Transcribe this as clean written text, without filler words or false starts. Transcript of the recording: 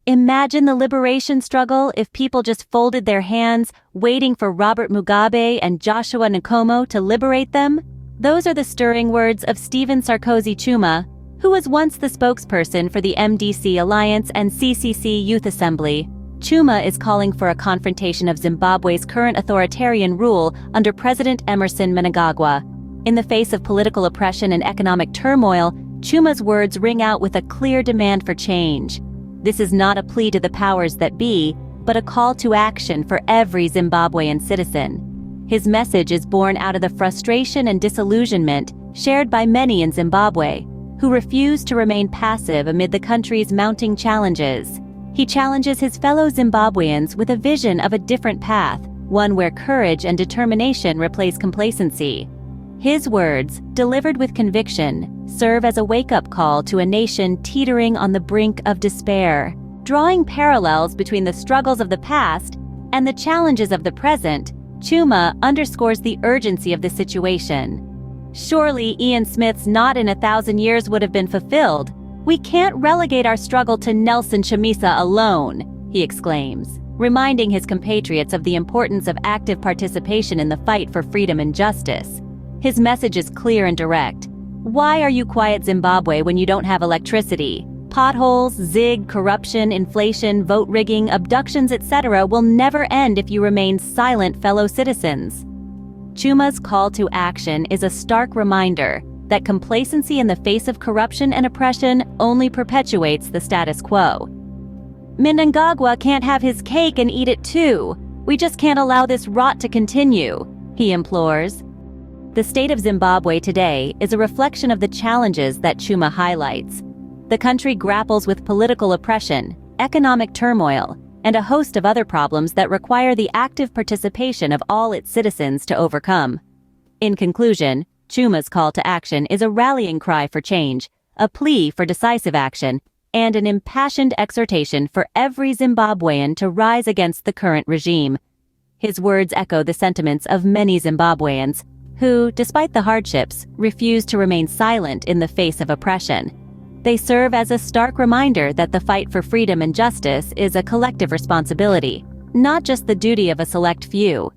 Imagine the liberation struggle if people just folded their hands, waiting for Robert Mugabe and Joshua Nkomo to liberate them. Those are the stirring words of Stephen Sarkozy Chuma, who was once the spokesperson for the MDC Alliance and CCC Youth Assembly. Chuma is calling for a confrontation of Zimbabwe's current authoritarian rule under President Emmerson Mnangagwa. In the face of political oppression and economic turmoil, Chuma's words ring out with a clear demand for change. This is not a plea to the powers that be, but a call to action for every Zimbabwean citizen. His message is born out of the frustration and disillusionment shared by many in Zimbabwe, who refuse to remain passive amid the country's mounting challenges. He challenges his fellow Zimbabweans with a vision of a different path, one where courage and determination replace complacency. His words, delivered with conviction, serve as a wake-up call to a nation teetering on the brink of despair. Drawing parallels between the struggles of the past and the challenges of the present, Chuma underscores the urgency of the situation. Surely Ian Smith's "not in 1,000 years" would have been fulfilled. "We can't relegate our struggle to Nelson Chamisa alone," he exclaims, reminding his compatriots of the importance of active participation in the fight for freedom and justice. His message is clear and direct. Why are you quiet, Zimbabwe, when you don't have electricity? Potholes, zig, corruption, inflation, vote rigging, abductions, etc. will never end if you remain silent, fellow citizens. Chuma's call to action is a stark reminder that complacency in the face of corruption and oppression only perpetuates the status quo. Mnangagwa can't have his cake and eat it too. We just can't allow this rot to continue, he implores. The state of Zimbabwe today is a reflection of the challenges that Chuma highlights. The country grapples with political oppression, economic turmoil, and a host of other problems that require the active participation of all its citizens to overcome. In conclusion, Chuma's call to action is a rallying cry for change, a plea for decisive action, and an impassioned exhortation for every Zimbabwean to rise against the current regime. His words echo the sentiments of many Zimbabweans, who, despite the hardships, refuse to remain silent in the face of oppression. They serve as a stark reminder that the fight for freedom and justice is a collective responsibility, not just the duty of a select few.